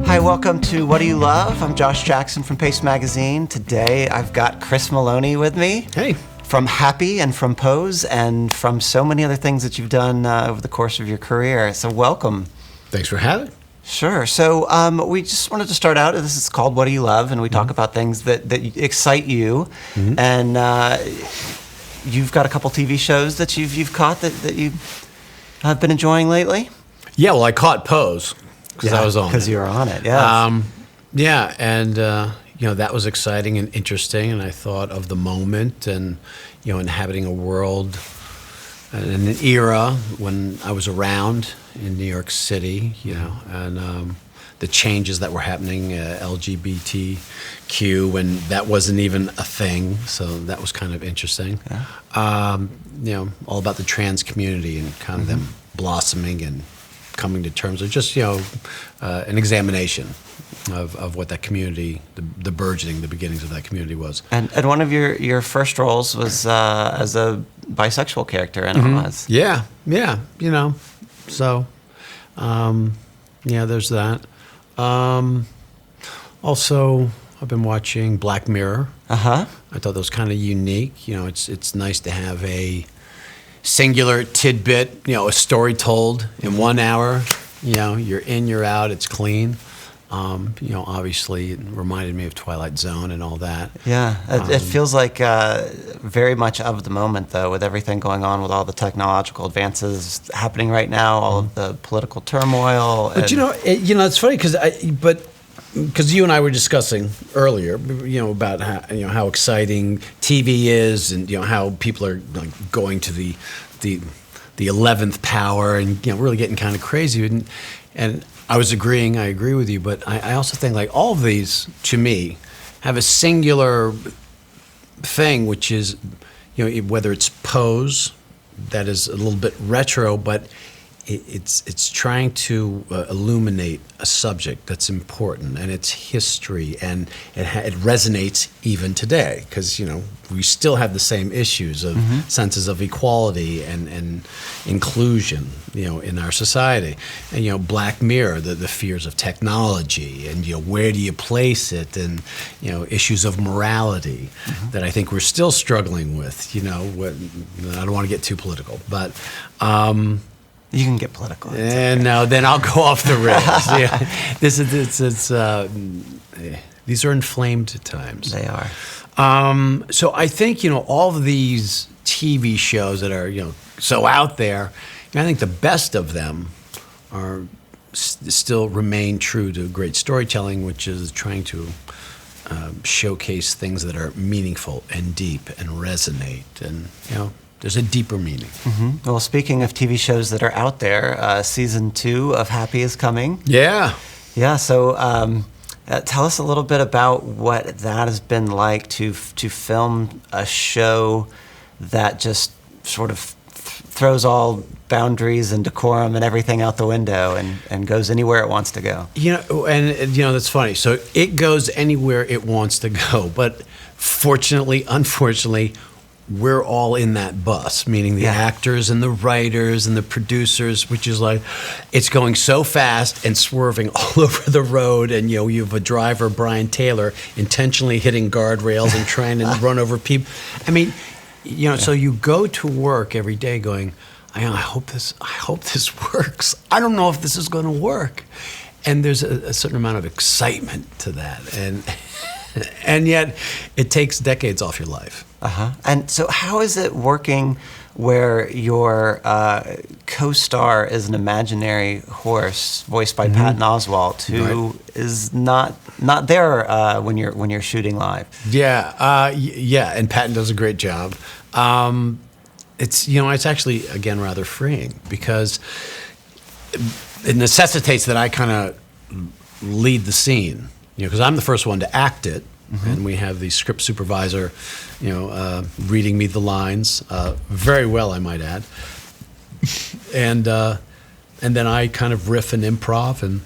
Hi, welcome to What Do You Love? I'm Josh Jackson from Pace Magazine. Today I've got Chris Meloni with me. Hey. From Happy and from Pose and from so many other things that you've done over the course of your career. So welcome. Thanks for having me. Sure. So we just wanted to start out. This is called What Do You Love? And we talk about things that excite you. And you've got a couple TV shows that you've caught that you have been enjoying lately? Yeah, well, I caught Pose because I was on it. Because you were on it, yeah. Yeah, and that was exciting and interesting, and I thought of the moment and, inhabiting a world and an era when I was around in New York City, and the changes that were happening, LGBTQ, when that wasn't even a thing, so that was kind of interesting. Yeah. All about the trans community and kind of them blossoming and coming to terms with just, an examination of what that community, the burgeoning, the beginnings of that community was. And one of your first roles was as a bisexual character in Oz. Yeah, so, there's that. Also, I've been watching Black Mirror. I thought that was kind of unique. It's nice to have a singular tidbit, a story told in 1 hour. You're in, you're out, it's clean. Obviously it reminded me of Twilight Zone and all that. Yeah, it feels like very much of the moment, though, with everything going on, with all the technological advances happening right now, all of the political turmoil. But it's funny because you and I were discussing earlier, about how exciting TV is, and how people are going to the 11th power, and really getting kind of crazy. And I agree with you, but I also think all of these, to me, have a singular thing, which is, whether it's Pose, that is a little bit retro, but it's trying to illuminate a subject that's important, and it's history, and it resonates even today, because we still have the same issues of senses of equality and inclusion in our society. And Black Mirror, the fears of technology, and where do you place it, and issues of morality that I think we're still struggling with. I don't want to get too political, but you can get political. And no, then I'll go off the rails. These are inflamed times. They are. So I think all of these TV shows that are so out there, I think the best of them are still remain true to great storytelling, which is trying to showcase things that are meaningful and deep and resonate, and there's a deeper meaning. Well, speaking of TV shows that are out there, season 2 of Happy is coming. Yeah. Yeah. So tell us a little bit about what that has been like to film a show that just sort of throws all boundaries and decorum and everything out the window and goes anywhere it wants to go. That's funny. So it goes anywhere it wants to go, but unfortunately, we're all in that bus, meaning the actors and the writers and the producers, which is it's going so fast and swerving all over the road, and you have a driver, Brian Taylor, intentionally hitting guardrails and trying to run over people. I mean, so you go to work every day going, I hope this works. I don't know if this is going to work. And there's a certain amount of excitement to that, and yet it takes decades off your life. And so how is it working where your co-star is an imaginary horse voiced by Patton Oswalt, who is not there when you're shooting live? Yeah, and Patton does a great job. It's actually, again, rather freeing, because it necessitates that I kind of lead the scene, because I'm the first one to act it. And we have the script supervisor, reading me the lines very well, I might add. And then I kind of riff and improv and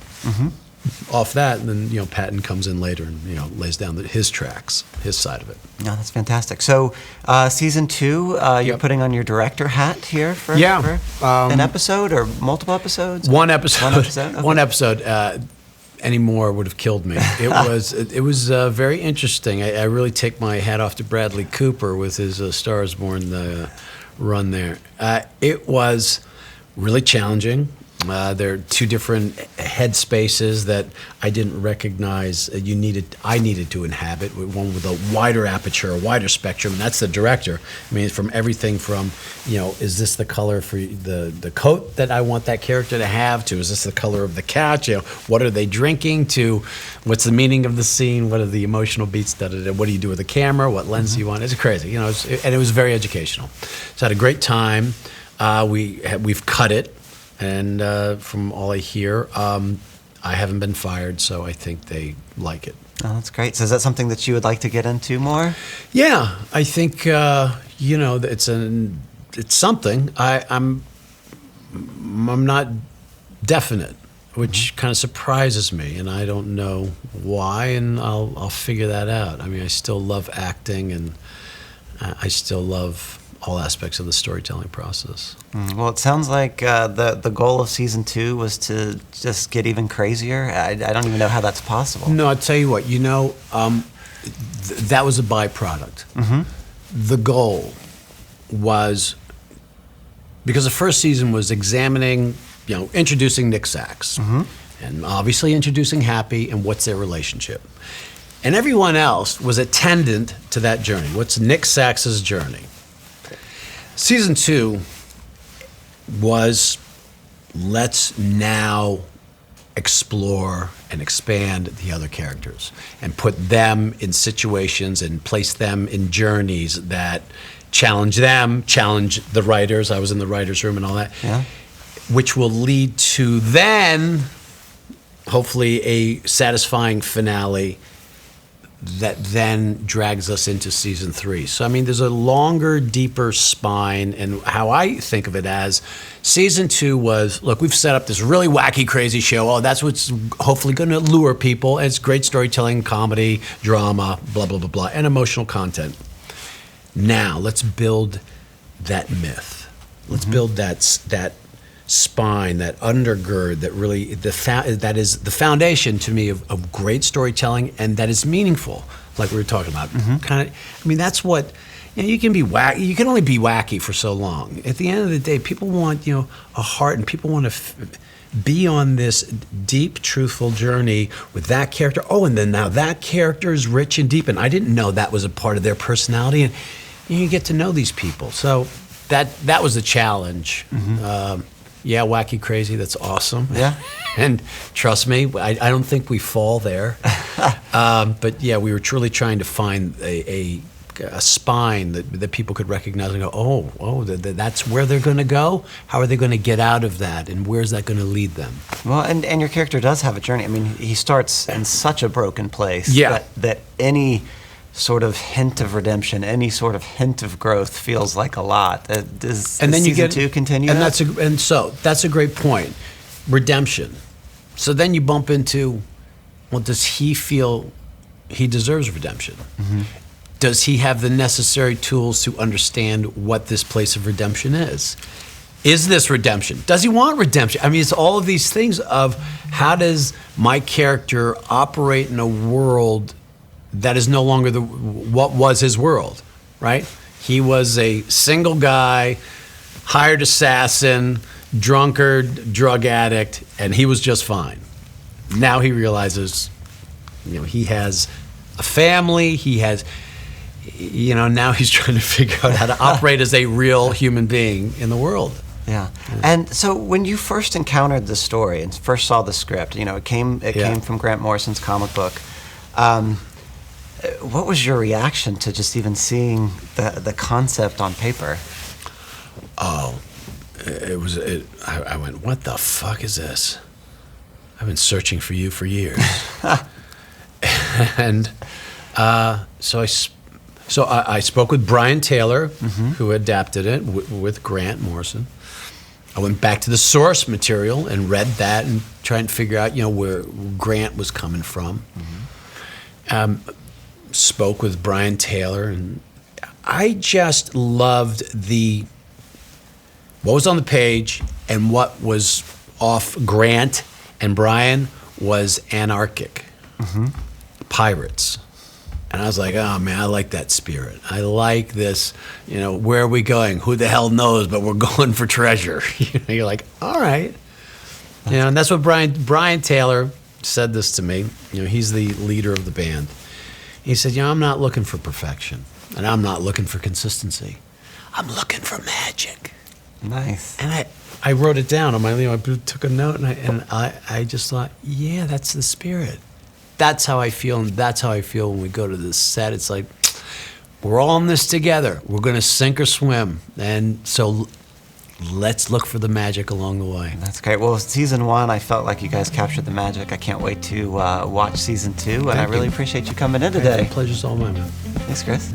off that, and then Patton comes in later and lays down his tracks, his side of it. No, that's fantastic. So, season 2, you're Yep. putting on your director hat here for an episode or multiple episodes? One episode. One episode. Okay. One episode. Any more would have killed me. It was very interesting. I really take my hat off to Bradley Cooper with his Star is Born run there. It was really challenging. There are 2 different headspaces that I didn't recognize I needed to inhabit. One with a wider aperture, a wider spectrum, and that's the director. I mean, from everything from, is this the color for the coat that I want that character to have, to is this the color of the couch, what are they drinking, to what's the meaning of the scene, what are the emotional beats, what do you do with the camera, what lens do you want? It's crazy, and it was very educational. So I had a great time. We've cut it. And from all I hear, I haven't been fired, so I think they like it. Oh, that's great. So is that something that you would like to get into more? Yeah, I think it's something. I'm not definite, which kind of surprises me, and I don't know why, and I'll figure that out. I mean, I still love acting, and I still love all aspects of the storytelling process. Well, it sounds like the goal of season 2 was to just get even crazier. I don't even know how that's possible. No, I'll tell you what, that was a byproduct. Mm-hmm. The goal was, because the first season was examining, introducing Nick Sachs, Mm-hmm. and obviously introducing Happy and what's their relationship. And everyone else was attendant to that journey. What's Nick Sachs's journey? Season 2 was, let's now explore and expand the other characters and put them in situations and place them in journeys that challenge them, challenge the writers. I was in the writer's room and all that. Yeah. Which will lead to then, hopefully, a satisfying finale that then drags us into season 3. So, I mean, there's a longer, deeper spine, and how I think of it as season 2 was, look, we've set up this really wacky, crazy show. Oh, that's what's hopefully going to lure people. It's great storytelling, comedy, drama, blah, blah, blah, blah, and emotional content. Now, let's build that myth. Let's build that spine, that undergird, that really that is the foundation to me of great storytelling, and that is meaningful, like we were talking about. Kind of, I mean, that's what you can be wacky. You can only be wacky for so long. At the end of the day, people want a heart, and people want to be on this deep, truthful journey with that character. Oh, and then now that character is rich and deep, and I didn't know that was a part of their personality, and you get to know these people. So that was the challenge. Yeah, wacky, crazy, that's awesome. Yeah. And trust me, I don't think we fall there. But yeah, we were truly trying to find a spine that people could recognize and go, that's where they're going to go? How are they going to get out of that? And where's that going to lead them? Well, and your character does have a journey. I mean, he starts in such a broken place that any sort of hint of redemption, any sort of hint of growth feels like a lot. Does season 2 continue? And that's a great point. Redemption. So then you bump into, well, does he feel he deserves redemption? Does he have the necessary tools to understand what this place of redemption is? Is this redemption? Does he want redemption? I mean, it's all of these things of how does my character operate in a world that is no longer what was his world, right? He was a single guy, hired assassin, drunkard, drug addict, and he was just fine. Now he realizes, he has a family, he has, now he's trying to figure out how to operate as a real human being in the world. Yeah. And so when you first encountered the story and first saw the script, it came from Grant Morrison's comic book. What was your reaction to just even seeing the concept on paper? Oh, I went, what the fuck is this? I've been searching for you for years. And so I spoke with Brian Taylor, who adapted it with Grant Morrison. I went back to the source material and read that and trying to figure out, where Grant was coming from. Spoke with Brian Taylor, and I just loved what was on the page and what was off Grant and Brian was anarchic, pirates. And I was like, oh man, I like that spirit. I like this, where are we going? Who the hell knows, but we're going for treasure. You're like, all right. And that's what Brian Taylor said this to me. He's the leader of the band. He said, I'm not looking for perfection, and I'm not looking for consistency. I'm looking for magic. Nice. And I wrote it down on my, I took a note, and I just thought, yeah, that's the spirit. That's how I feel, and that's how I feel when we go to this set. It's like, we're all in this together. We're going to sink or swim. And so let's look for the magic along the way. That's great. Well, season 1, I felt like you guys captured the magic. I can't wait to watch season 2, and I really appreciate you coming in today. The pleasure's all mine, man. Thanks, Chris.